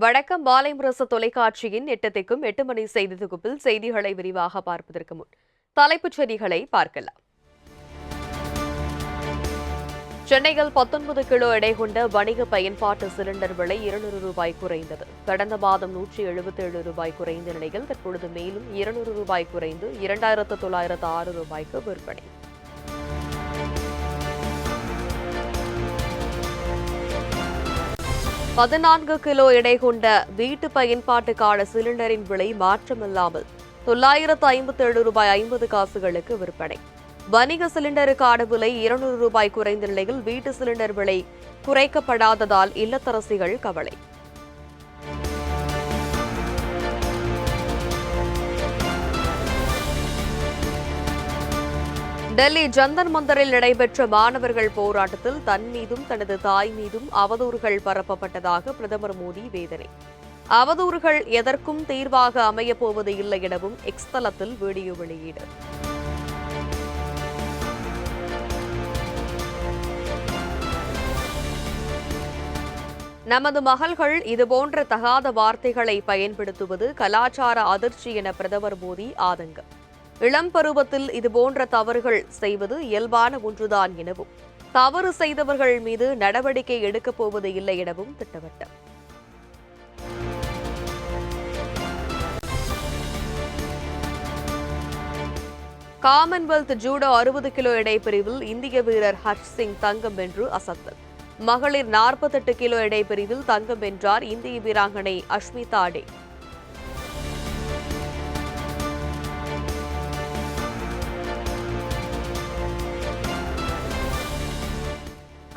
வணக்கம். மாலை முரசு தொலைக்காட்சியின் 8 திக்கும் 8 மணி செய்தி தொகுப்பில் செய்திகளை விரிவாக பார்ப்பதற்கு முன் தலைப்புச் செய்திகளை பார்க்கலாம். சென்னையில் 19 கிலோ எடை கொண்ட வணிக பயன்பாட்டு சிலிண்டர் விலை 200 ரூபாய் குறைந்தது. கடந்த மாதம் 177 ரூபாய் குறைந்த நிலையில் தற்பொழுது மேலும் 200 ரூபாய் குறைந்து 2906 ரூபாய்க்கு விற்பனை. பதினான்கு கிலோ எடை கொண்ட வீட்டு பயன்பாட்டுக்கான சிலிண்டரின் விலை மாற்றமில்லாமல் 957 ரூபாய் 50 காசுகளுக்கு விற்பனை. வணிக சிலிண்டருக்கான விலை 200 ரூபாய் குறைந்த நிலையில் வீட்டு சிலிண்டர் விலை குறைக்கப்படாததால் இல்லத்தரசிகள் கவலை. டெல்லி ஜந்தர் மந்தரில் நடைபெற்ற மாணவர்கள் போராட்டத்தில் தன் மீதும் தனது தாய் மீதும் அவதூறுகள் பரப்பப்பட்டதாக பிரதமர் மோடி வேதனை. அவதூறுகள் எதற்கும் தீர்வாக அமையப்போவது இல்லை எனவும் எக்ஸ் தளத்தில் வீடியோ வெளியீடு. நமது மகள்கள் இதுபோன்ற தகாத வார்த்தைகளை பயன்படுத்துவது கலாச்சார அதிர்ச்சி என பிரதமர் மோடி ஆதங்கம். இளம் பருவத்தில் இதுபோன்ற தவறுகள் செய்வது இயல்பான ஒன்றுதான் எனவும் தவறு செய்தவர்கள் மீது நடவடிக்கை எடுக்கப் போவது இல்லை எனவும் திட்டவட்டம். காமன்வெல்த் ஜூடோ 60 கிலோ எடை பிரிவில் இந்திய வீரர் ஹர்ஷ் சிங் தங்கம் வென்று அசத்தல். மகளிர் 48 கிலோ எடை பிரிவில் தங்கம் வென்றார் இந்திய வீராங்கனை அஷ்மிதா டே.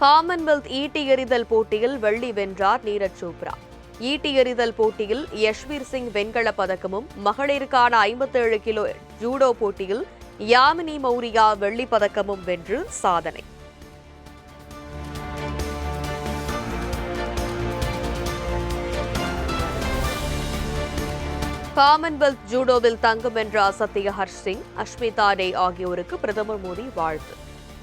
காமன்வெல்த் ஈட்டி எறிதல் போட்டியில் வெள்ளி வென்றார் நீரஜ் சோப்ரா. ஈட்டி எறிதல் போட்டியில் யஷ்வீர் சிங் வெண்கலப் பதக்கமும், மகளிருக்கான 57 கிலோ ஜூடோ போட்டியில் யாமினி மௌரியா வெள்ளிப் பதக்கமும் வென்று சாதனை. காமன்வெல்த் ஜூடோவில் தங்கம் வென்ற அசத்திய ஹர்ஷ் சிங், அஷ்மிதா டே ஆகியோருக்கு பிரதமர் மோடி வாழ்த்து.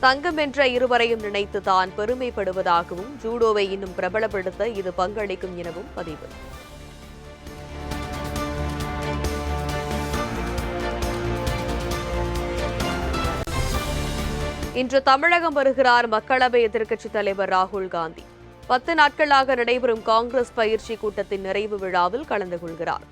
தங்கம் வென்ற இருவரையும் நினைத்து தான் பெருமைப்படுவதாகவும் ஜூடோவை இன்னும் பிரபலப்படுத்த இது பங்களிக்கும் எனவும் பதிவு. இன்று தமிழகம் வருகிறார் மக்களவை எதிர்க்கட்சித் தலைவர் ராகுல் காந்தி. 10 நாட்களாக நடைபெறும் காங்கிரஸ் பயிற்சி கூட்டத்தின் நிறைவு விழாவில் கலந்து கொள்கிறார்.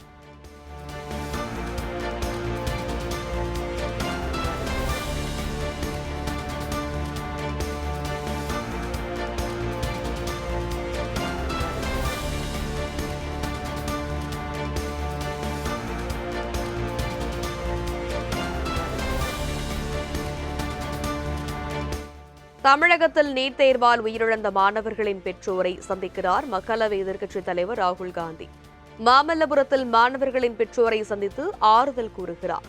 தமிழகத்தில் நீட் தேர்வால் உயிரிழந்த மாணவர்களின் பெற்றோரை சந்திக்கிறார் மக்களவை எதிர்க்கட்சித் தலைவர் ராகுல் காந்தி. மாமல்லபுரத்தில் மாணவர்களின் பெற்றோரை சந்தித்து ஆறுதல் கூறுகிறார்.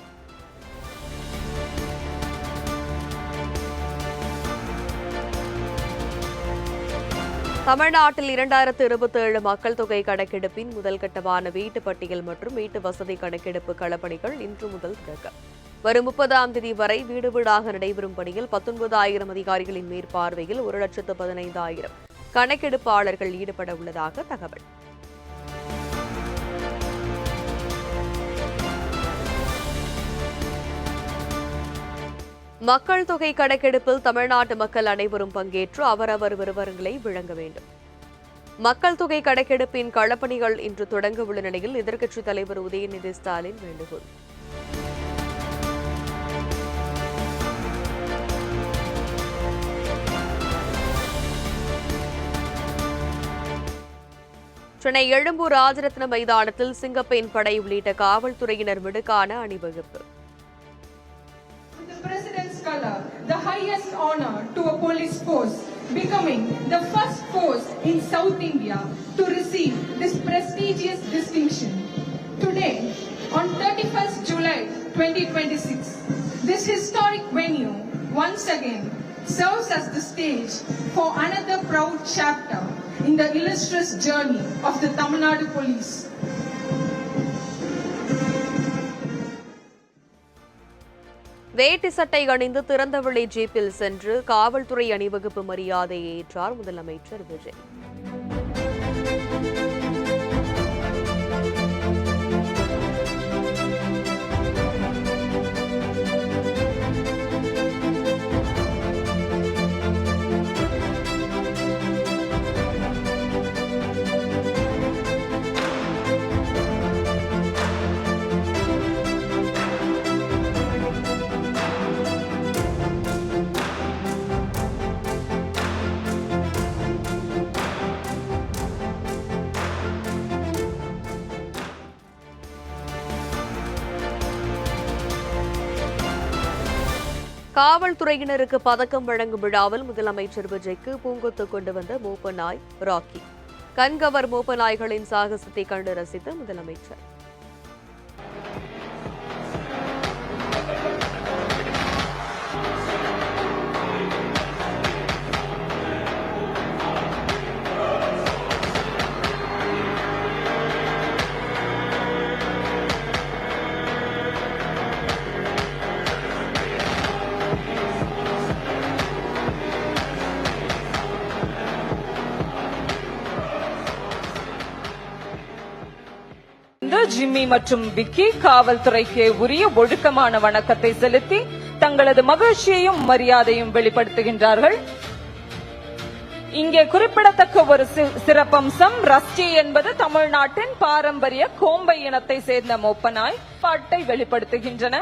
தமிழ்நாட்டில் 2027 மக்கள் தொகை கணக்கெடுப்பின் முதல் கட்டமான வீட்டு பட்டியல் மற்றும் வீட்டு வசதி கணக்கெடுப்பு களப்பணிகள் இன்று முதல் தொடக்கம். வரும் 30ஆம் தேதி வரை வீடு வீடாக நடைபெறும் பணியில் 19,000 அதிகாரிகளின் மேற்பார்வையில் 1,15,000 கணக்கெடுப்பாளர்கள் ஈடுபட உள்ளதாக தகவல். மக்கள் தொகை கணக்கெடுப்பில் தமிழ்நாட்டு மக்கள் அனைவரும் பங்கேற்று அவரவர் விவரங்களை வழங்க வேண்டும். மக்கள் தொகை கணக்கெடுப்பின் களப்பணிகள் இன்று தொடங்க உள்ள நிலையில் எதிர்க்கட்சித் தலைவர் உதயநிதி ஸ்டாலின் வேண்டுகோள். சென்னை எழும்பூர் ராஜரத்ன மைதானத்தில் சிங்கப்பெண் படை உள்ளிட்ட காவல்துறையினர் மிடுக்கான அணிவகுப்பு. The President's color, the highest honor to a police force, becoming the first force in South India to receive this prestigious distinction. Today, on 31st July 2026, this historic venue once again serves as the stage for another proud chapter in the illustrious journey of the Tamil Nadu Police. வேட்டி சட்டை அணிந்து திறந்தவெளி ஜீப்பில் சென்று காவல்துறை அணிவகுப்பு மரியாதையை ஏற்றார் முதலமைச்சர் விஜய். காவல்துறையினருக்கு பதக்கம் வழங்கும் விழாவில் முதலமைச்சர் விஜய்க்கு பூங்கொத்து கொண்டு வந்த மோப்ப நாய் ராக்கி. கண்கவர் மோப்ப நாய்களின் சாகசத்தை கண்டு ரசித்த முதலமைச்சர். ஜிம்மி மற்றும் விக்கி காவல்துறைக்கு உரிய ஒழுக்கமான வணக்கத்தை செலுத்தி தங்களது மகிழ்ச்சியையும் மரியாதையும் வெளிப்படுத்துகின்றார்கள். இங்கே குறிப்பிடத்தக்க ஒரு சிறப்பம்சம், ரஸ்டி என்பது தமிழ்நாட்டின் பாரம்பரிய கோம்பை இனத்தை சேர்ந்த மோப்பனாய் பாட்டை வெளிப்படுத்துகின்றன.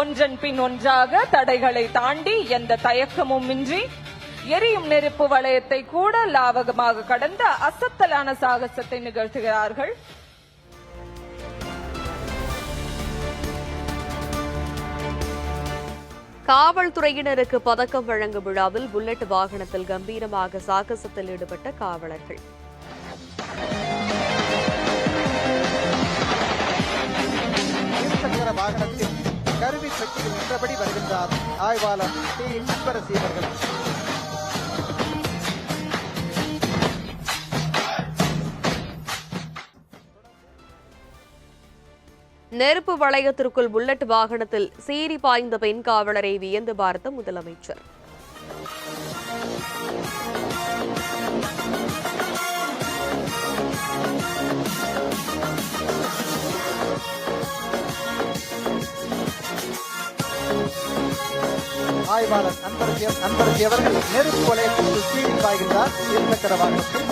ஒன்றன் பின் ஒன்றாக தடைகளை தாண்டி எந்த தயக்கமும் இன்றி எரியும் நெருப்பு வளையத்தை கூட லாவகமாக கடந்த அசத்தலான சாகசத்தை நிகழ்த்துகிறார்கள். காவல்துறையினருக்கு பதக்கம் வழங்கும் விழாவில் புல்லட் வாகனத்தில் கம்பீரமாக சாகசத்தில் ஈடுபட்ட காவலர்கள். இருசக்கர வாகனத்தில் கருவி பெட்டியில் நின்றபடி வருகின்றார் ஆய்வாளர் டி. அன்பரசி அவர்கள். நெருப்பு வளையத்திற்குள் புல்லட் வாகனத்தில் சீறி பாய்ந்த பெண் காவலரை வியந்து பார்த்த முதலமைச்சர். ஆய்வாளர் அன்பரசி அவர்கள் நெருப்பு வளையத்திற்குள் சீறி பாய்கின்றார் இருசக்கர வாகனத்தில்.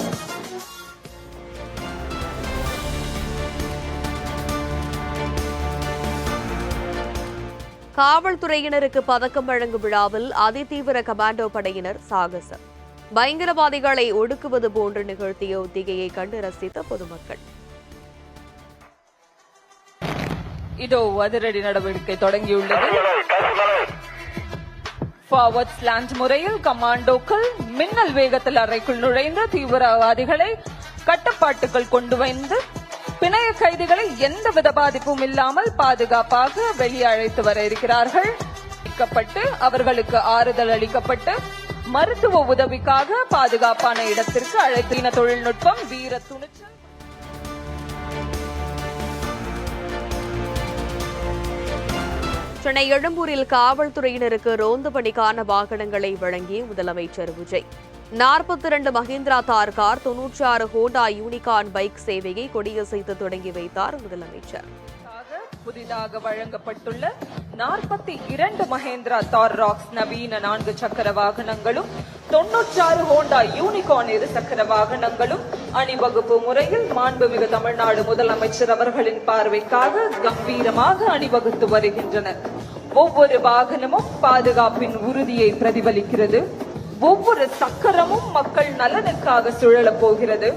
காவல்துறையினருக்கு பதக்கம் வழங்கும் விழாவில் அதிதீவிர கமாண்டோ படையினர் சாகசம். பயங்கரவாதிகளை ஒடுக்குவது போன்று நிகழ்த்திய ஒத்திகையை கண்டு ரசித்த பொதுமக்கள். இதோ அதிரடி நடவடிக்கை தொடங்கியுள்ளது. ஃபார்வர்ட் ஸ்லாண்ட் முறையில் கமாண்டோக்கள் மின்னல் வேகத்தில் அறைக்குள் நுழைந்து தீவிரவாதிகளை கட்டுப்பாட்டுக்குள் கொண்டு வந்து பிணைய கைதிகளை எந்தவித பாதிப்பும் இல்லாமல் பாதுகாப்பாக வெளியே அழைத்து வர இருக்கிறார்கள். அவர்களுக்கு ஆறுதல் அளிக்கப்பட்டு மருத்துவ உதவிக்காக பாதுகாப்பான இடத்திற்கு அழைத்தின தொழில்நுட்பம், வீர துணிச்சல். சென்னை எழும்பூரில் காவல்துறையினருக்கு ரோந்து பணிக்கான வாகனங்களை வழங்கிய முதலமைச்சர் விஜய். 42 மஹிந்திரா தார் கார், 96 ஹோண்டா யூனிகார்ன் பைக் சேவையை கொடியசைத்து தொடங்கி வைத்தார் முதலமைச்சர். புதிதாக வழங்கப்பட்டுள்ள 42 மஹேந்திரா தார் ராக்ஸ் நவீன 4 சக்கர வாகனங்களும் 96 ஹோண்டா யூனிகார்ன் 2 சக்கர வாகனங்களும் அணிவகுப்பு முறையில் மாண்புமிகு தமிழ்நாடு முதலமைச்சர் அவர்களின் பார்வைக்காக கம்பீரமாக அணிவகுத்து வருகின்றனர். ஒவ்வொரு வாகனமும் பாதுகாப்பின் உறுதியை பிரதிபலிக்கிறது. ஒவ்வொரு சக்கரமும் மக்கள் நலனுக்காக சுழலப் போகிறது.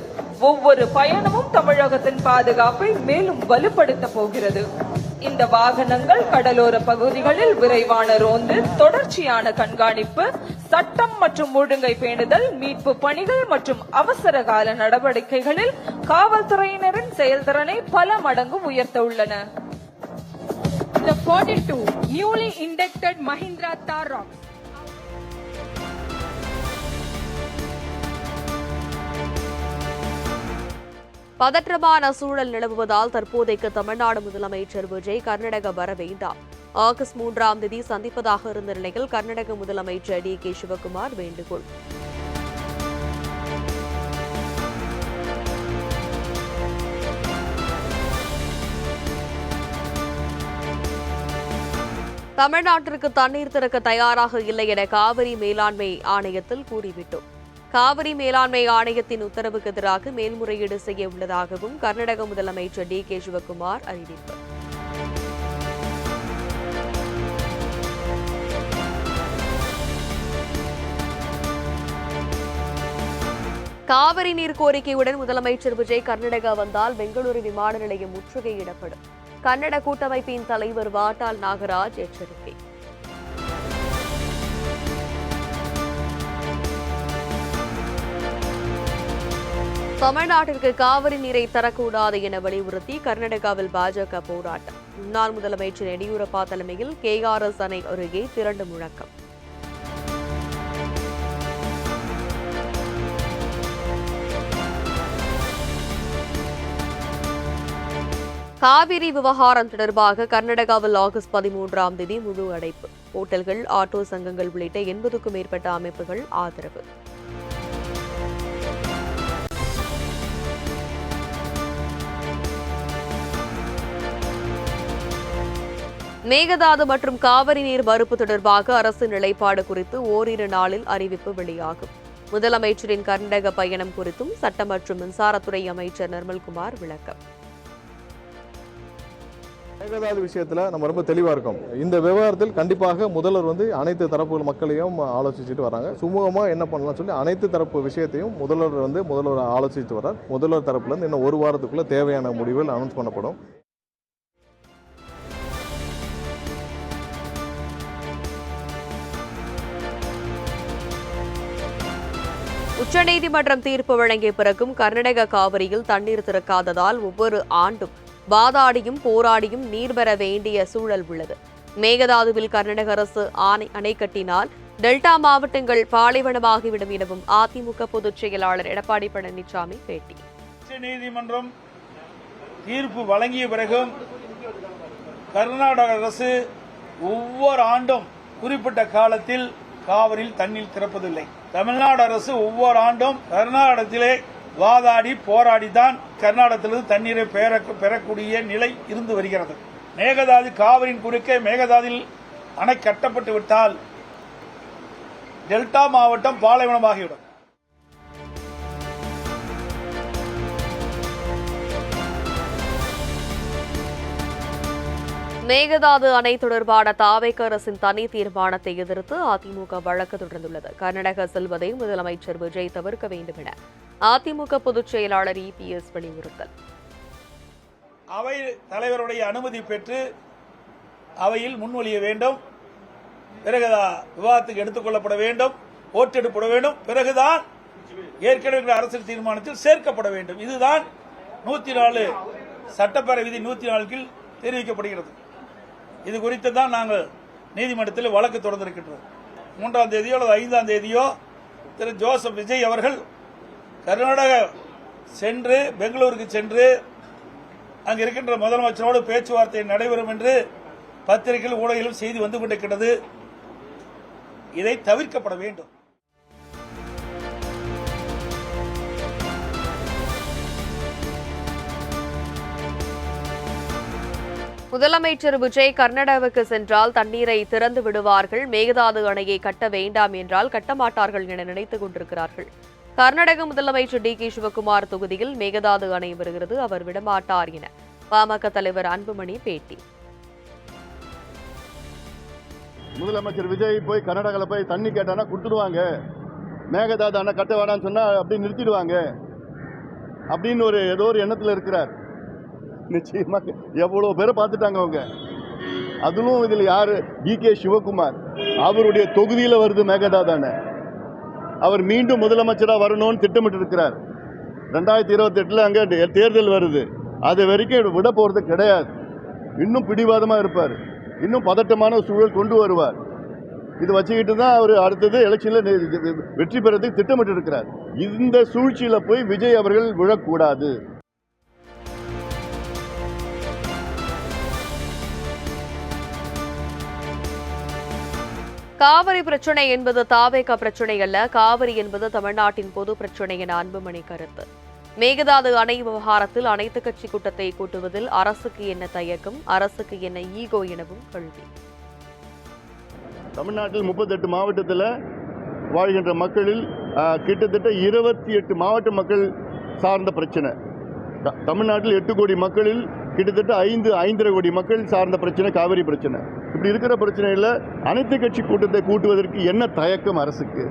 ஒவ்வொரு பயணமும் தமிழகத்தின் பாதுகாப்பை மேலும் வலுப்படுத்த போகிறது. இந்த வாகனங்கள் கடலோர பகுதிகளில் விரைவான ரோந்து, தொடர்ச்சியான கண்காணிப்பு, சட்டம் மற்றும் ஒழுங்கை பேணுதல், மீட்பு பணிகள் மற்றும் அவசர கால நடவடிக்கைகளில் காவல்துறையினரின் செயல்திறனை பல மடங்கு உயர்த்த உள்ளன. The 42 newly inducted Mahindra Thar Rocks பதற்றமான சூழல் நிலவுவதால் தற்போதைக்கு தமிழ்நாடு முதலமைச்சர் விஜய் கர்நாடக வர வேண்டாம். ஆகஸ்ட் 3ஆம் தேதி சந்திப்பதாக இருந்த நிலையில் கர்நாடக முதலமைச்சர் டி. கே. சிவகுமார் வேண்டுகோள். தமிழ்நாட்டிற்கு தண்ணீர் திறக்க தயாராக இல்லை என காவிரி மேலாண்மை ஆணையத்தில் கூறிவிட்டோம். காவிரி மேலாண்மை ஆணையத்தின் உத்தரவுக்கு எதிராக மேல்முறையீடு செய்ய உள்ளதாகவும் கர்நாடக முதலமைச்சர் டி. கே. சிவகுமார் அறிவிப்பு. காவிரி நீர் கோரிக்கையுடன் முதலமைச்சர் விஜய் கர்நாடகா வந்தால் பெங்களூரு விமான நிலையம் முற்றுகையிடப்படும். கன்னட கூட்டமைப்பின் தலைவர் வாட்டாள் நாகராஜ் எச்சரிக்கை. தமிழ்நாட்டிற்கு காவிரி நீரை தரக்கூடாது என வலியுறுத்தி கர்நாடகாவில் பாஜக போராட்டம். முன்னாள் முதலமைச்சர் எடியூரப்பா தலைமையில் KRS அணை அருகே திரண்டு முழக்கம். காவிரி விவகாரம் தொடர்பாக கர்நாடகாவில் ஆகஸ்ட் 13ஆம் தேதி முழு அடைப்பு. ஓட்டல்கள், ஆட்டோ சங்கங்கள் உள்ளிட்ட 80க்கும் மேற்பட்ட அமைப்புகள் ஆதரவு. மேகதாது மற்றும் காவிரி நீர் மறுப்பு தொடர்பாக அரசு நிலைப்பாடு குறித்து ஓரிரு நாளில் அறிவிப்பு வெளியாகும். முதலமைச்சரின் கர்நாடக பயணம் குறித்தும் சட்டம் மற்றும் மின்சாரத்துறை அமைச்சர் நிர்மல்குமார் விளக்கம். மேகதாது விஷயத்தில் நம்ம ரொம்ப தெளிவாக இருக்கோம். இந்த விவகாரத்தில் கண்டிப்பாக முதல்வர் அனைத்து தரப்பு மக்களையும் ஆலோசிச்சுட்டு வராங்க. சுமூகமாக என்ன பண்ணலாம் சொல்லி அனைத்து தரப்பு விஷயத்தையும் முதல்வர் ஆலோசிச்சுட்டு வர்றார். முதல்வர் தரப்புலேருந்து இன்னும் ஒரு வாரத்துக்குள்ள தேவையான முடிவுகள் அனௌன்ஸ் பண்ணப்படும். உச்சநீதிமன்றம் தீர்ப்பு வழங்கிய பிறகும் கர்நாடக காவிரியில் தண்ணீர் திறக்காததால் ஒவ்வொரு ஆண்டும் வாதாடியும் போராடியும் நீர் பெற வேண்டிய சூழல் உள்ளது. மேகதாதுவில் கர்நாடக அரசு அணை கட்டினால் டெல்டா மாவட்டங்கள் பாலைவனமாகிவிடும் எனவும் அதிமுக பொதுச் செயலாளர் எடப்பாடி பழனிசாமி பேட்டி. உச்சநீதிமன்றம் தீர்ப்பு வழங்கிய பிறகும் கர்நாடக அரசு ஒவ்வொரு ஆண்டும் குறிப்பிட்ட காலத்தில் காவிரியில் தண்ணீர் திறப்பதில்லை. தமிழ்நாடு அரசு ஒவ்வொரு ஆண்டும் கர்நாடகத்திலே வாதாடி போராடிதான் கர்நாடகத்திலிருந்து தண்ணீரை பெறக்கூடிய நிலை இருந்து வருகிறது. மேகதாது காவிரியின் குறுக்கே மேகதாதில் அணை கட்டப்பட்டு விட்டால் டெல்டா மாவட்டம் பாலைவனமாகிவிடும். மேகதாது அணை தொடர்பான தாவேக அரசின் தனி தீர்மானத்தை எதிர்த்து அதிமுக வழக்கு தொடர்ந்துள்ளது. கர்நாடகா செல்வதை முதலமைச்சர் விஜய் தவிர்க்க வேண்டும் என அதிமுக பொதுச் செயலாளர் EPS வலியுறுத்தல். அவை தலைவருடைய அனுமதி பெற்று அவையில் முன்மொழிய வேண்டும். பிறகு விவாதத்துக்கு எடுத்துக் கொள்ளப்பட வேண்டும், ஓட்டெடுப்பட வேண்டும். பிறகுதான் ஏற்கனவே அரசியல் தீர்மானத்தில் சேர்க்கப்பட வேண்டும். இதுதான் 104 சட்டப்பேரவை விதி 104 கீழ் தெரிவிக்கப்படுகிறது. இது குறித்து தான் நாங்கள் நீதிமன்றத்தில் வழக்கு தொடர்ந்திருக்கின்றோம். 3ஆம் தேதியோ அல்லது 5ஆம் தேதியோ திரு ஜோசப் விஜய் அவர்கள் கர்நாடக சென்று பெங்களூருக்கு சென்று அங்கு இருக்கின்ற முதலமைச்சரோடு பேச்சுவார்த்தை நடைபெறும் என்று பத்திரிகையில் ஊடகங்களிலும் செய்தி வந்து கொண்டிருக்கிறது. இதை தவிர்க்கப்பட வேண்டும். முதலமைச்சர் விஜய் கர்நாடகாவுக்கு சென்றால் தண்ணீரை திறந்து விடுவார்கள், மேகதாது அணையை கட்ட வேண்டாம் என்றால் கட்டமாட்டார்கள் என நினைத்துக் கொண்டிருக்கிறார்கள். கர்நாடக முதலமைச்சர் DK சிவகுமார் தொகுதியில் மேகதாது அணை வருகிறது, அவர் விடமாட்டார் என பாமக தலைவர் அன்புமணி பேட்டி. முதலமைச்சர் விஜய் போய் கர்நாடகாவில் போய் தண்ணி கேட்டானா கொடுத்துடுவாங்க, மேகதாது அணை கட்ட வேணாம்னு சொன்னா அப்படி நிறுத்திடுவாங்க அப்படின்னு ஏதோ ஒரு எண்ணத்தில் இருக்கிறார். நிச்சயமாக எவ்வளவு பேரை பார்த்துட்டாங்க அவங்க. அதுவும் இதில் யாரு? DK சிவகுமார், அவருடைய தொகுதியில் வருது மேகதாது அணை. அவர் மீண்டும் முதலமைச்சராக வரணும்னு திட்டமிட்டு இருக்கிறார். 2028 அங்கே தேர்தல் வருது, அது வரைக்கும் விட போறது கிடையாது. இன்னும் பிடிவாதமா இருப்பார், இன்னும் பதட்டமான சூழல் கொண்டு வருவார். இது வச்சுக்கிட்டு தான் அவர் அடுத்தது எலெக்ஷன்ல வெற்றி பெறதுக்கு திட்டமிட்டு இருக்கிறார். இந்த சூழ்ச்சியில போய் விஜய் அவர்கள் விழக்கூடாது. காவிரி பிரச்சினை என்பது தாவேக பிரச்சினை அல்ல, காவிரி என்பது தமிழ்நாட்டின் பொது பிரச்சினை என அன்புமணி கருத்து. மேகதாது அணை விவகாரத்தில் அனைத்து கட்சி கூட்டத்தை கூட்டுவதில் அரசுக்கு என்ன தயக்கம், அரசுக்கு என்ன ஈகோ எனவும் கேள்வி. தமிழ்நாட்டில் 38 மாவட்டத்தில் வாழ்கின்ற மக்களில் கிட்டத்தட்ட 28 மாவட்ட மக்கள் சார்ந்த பிரச்சனை. தமிழ்நாட்டில் 8 கோடி மக்களில் கிட்டத்தட்ட 5.5 கோடி மக்கள் சார்ந்த பிரச்சனை காவிரி பிரச்சனை. இப்படி இருக்கிற பிரச்சனையில் அனைத்து கட்சி கூட்டத்தை கூட்டுவதற்கு என்ன தயக்கம் அரசுக்கு?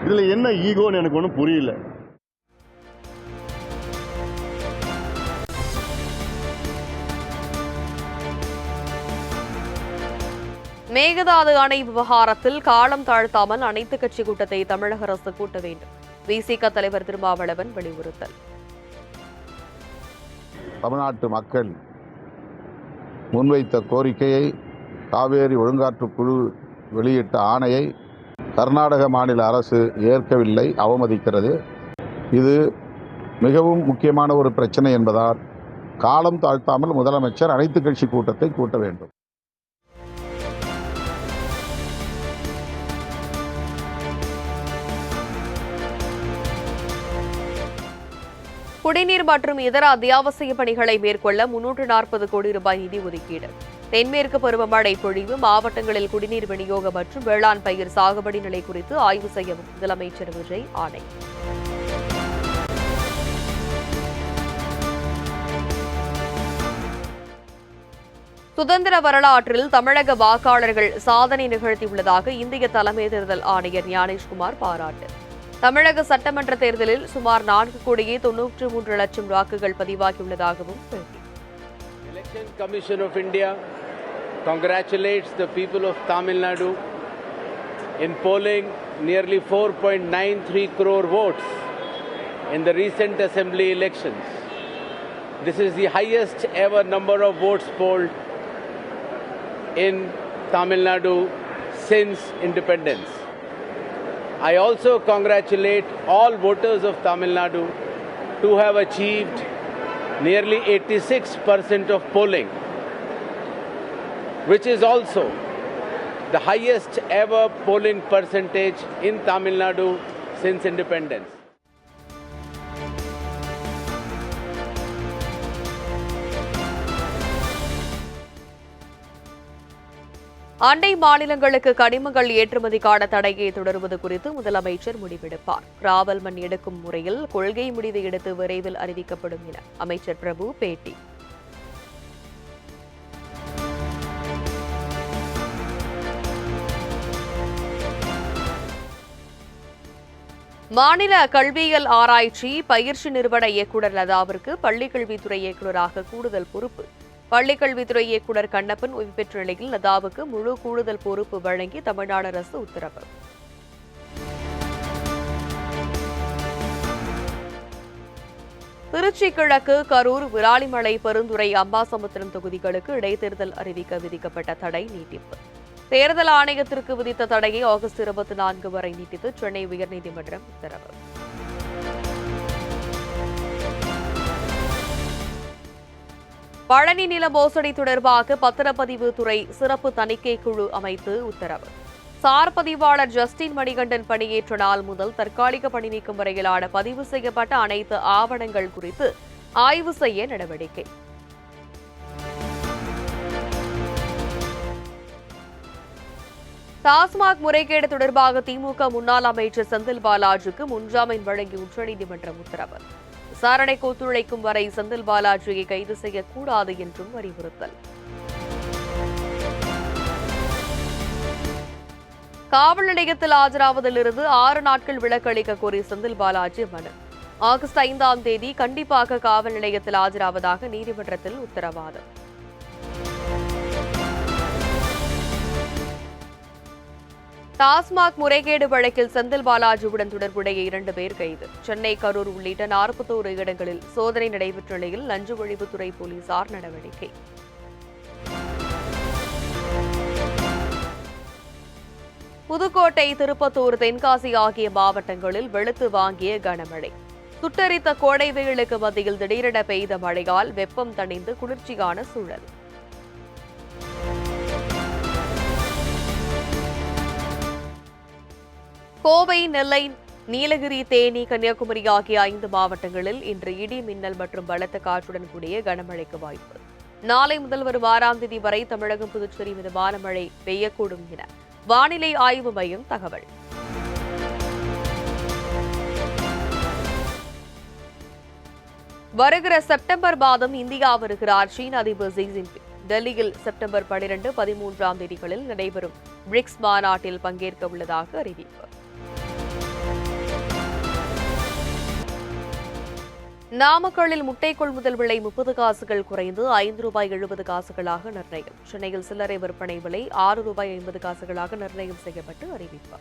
இதில் என்ன ஈகோன்னு எனக்கு ஒன்றும் புரியல. மேகதாது அணை விவகாரத்தில் காலம் தாழ்த்தாமல் அனைத்து கட்சி கூட்டத்தை தமிழக அரசு கூட்ட வேண்டும். விசிக தலைவர் திருமாவளவன் வலியுறுத்தல். தமிழ்நாட்டு மக்கள் முன்வைத்த கோரிக்கையை காவேரி ஒழுங்காற்று குழு வெளியிட்ட ஆணையை கர்நாடக மாநில அரசு ஏற்கவில்லை, அவமதிக்கிறது. இது மிகவும் முக்கியமான ஒரு பிரச்சனை என்பதால் காலம் தாழ்த்தாமல் முதலமைச்சர் அனைத்து கட்சி கூட்டத்தை கூட்ட வேண்டும். குடிநீர் மற்றும் இதர அத்தியாவசிய பணிகளை மேற்கொள்ள 340 கோடி ரூபாய் நிதி ஒதுக்கீடு. தென்மேற்கு பருவமழை பொழிவு, மாவட்டங்களில் குடிநீர் விநியோகம் மற்றும் வேளாண் பயிர் சாகுபடி நிலை குறித்து ஆய்வு செய்ய முதலமைச்சர் விஜய் ஆணை. சுதந்திர வரலாற்றில் தமிழக வாக்காளர்கள் சாதனை நிகழ்த்தியுள்ளதாக இந்திய தலைமை தேர்தல் ஆணையர் ஞானேஷ்குமார் பாராட்டு. தமிழக சட்டமன்ற தேர்தலில் சுமார் 4,93 லட்சம் வாக்குகள் பதிவாகியுள்ளதாகவும் பேட்டி. Election Commission of India congratulates the people of Tamil Nadu in polling nearly 4.93 crore votes in the recent assembly elections. This is the highest ever number of votes polled in Tamil Nadu since independence. I also congratulate all voters of Tamil Nadu to have achieved nearly 86% of polling, which is also the highest ever polling percentage in Tamil Nadu since independence. அண்டை மாநிலங்களுக்கு கனிமங்கள் ஏற்றுமதிக்கான தடையை தொடருவது குறித்து முதலமைச்சர் முடிவெடுப்பார். ராவல் மண் எடுக்கும் முறையில் கொள்கை முடிவு எடுத்து விரைவில் அறிவிக்கப்படும் என அமைச்சர் பிரபு பேட்டி. மாநில கல்வியியல் ஆராய்ச்சி பயிற்சி நிறுவன இயக்குநர் லதாவிற்கு பள்ளிக்கல்வித்துறை இயக்குநராக கூடுதல் பொறுப்பு. பள்ளிக்கல்வித்துறை இயக்குநர் கண்ணப்பன் ஓய்வு பெற்ற நிலையில் லதாவுக்கு முழு கூடுதல் பொறுப்பு வழங்கி தமிழ்நாடு அரசு உத்தரவு. திருச்சி கிழக்கு, கரூர், விராலிமலை, பெருந்துறை, அம்பாசமுத்திரம் தொகுதிகளுக்கு இடைத்தேர்தல் அறிவிக்க விதிக்கப்பட்ட தடை நீட்டிப்பு. தேர்தல் ஆணையத்திற்கு விதித்த தடையை ஆகஸ்ட் 24 வரை நீட்டித்து சென்னை உயர்நீதிமன்றம் உத்தரவு. பழனி நில மோசடி தொடர்பாக பத்திரப்பதிவு துறை சிறப்பு தணிக்கை குழு அமைத்து உத்தரவு. சார் பதிவாளர் ஜஸ்டின் மணிகண்டன் பணியேற்ற நாள் முதல் தற்காலிக பணி நீக்கம் வரையிலான பதிவு செய்யப்பட்ட அனைத்து ஆவணங்கள் குறித்து ஆய்வு செய்ய நடவடிக்கை. டாஸ்மாக் முறைகேடு தொடர்பாக திமுக முன்னாள் அமைச்சர் செந்தில் பாலாஜிக்கு முன்ஜாமீன் வழங்கி உச்சநீதிமன்றம் உத்தரவு. விசாரணைக்கு ஒத்துழைக்கும் வரை செந்தில் பாலாஜியை கைது செய்யக்கூடாது என்றும் அறிவுறுத்தல். காவல் நிலையத்தில் ஆஜராவதிலிருந்து 6 நாட்கள் விலக்கு அளிக்க கோரி செந்தில் பாலாஜி மனு. ஆகஸ்ட் 5ஆம் தேதி கண்டிப்பாக காவல் நிலையத்தில் ஆஜராவதாக நீதிமன்றத்தில் உத்தரவாதம். டாஸ்மாக் முறைகேடு வழக்கில் செந்தில் பாலாஜியுடன் தொடர்புடைய 2 பேர் கைது. சென்னை, கரூர் உள்ளிட்ட 41 இடங்களில் சோதனை நடைபெற்ற நிலையில் லஞ்ச ஒழிப்புத்துறை போலீசார் நடவடிக்கை. புதுக்கோட்டை, திருப்பத்தூர், தென்காசி ஆகிய மாவட்டங்களில் வெளுத்து வாங்கிய கனமழை. சுட்டரித்த கோடை வெயிலுக்கு மத்தியில் திடீரென பெய்த மழையால் வெப்பம் தணிந்து குளிர்ச்சியான சூழல். கோவை, நெல்லை, நீலகிரி, தேனி, கன்னியாகுமரி ஆகிய 5 மாவட்டங்களில் இன்று இடி, மின்னல் மற்றும் பலத்த காற்றுடன் கூடிய கனமழைக்கு வாய்ப்பு. நாளை முதல் வரும் 6ஆம் தேதி வரை தமிழகம், புதுச்சேரி மிதமான மழை பெய்யக்கூடும் என வானிலை ஆய்வு மையம் தகவல். வருகிற செப்டம்பர் மாதம் இந்தியா வருகிறார் சீன அதிபர் ஜி ஜின்பிங். டெல்லியில் செப்டம்பர் 12, 13ஆம் தேதிகளில் நடைபெறும் பிரிக்ஸ் மாநாட்டில் பங்கேற்க உள்ளதாக அறிவிப்பு. நாமக்கல்லில் முட்டை கொள்முதல் விலை 30 காசுகள் குறைந்து ₹5.70 நிர்ணயம். சென்னையில் சில்லறை விற்பனை விலை ₹6.50 நிர்ணயம் செய்யப்பட்டு அறிவிப்பு.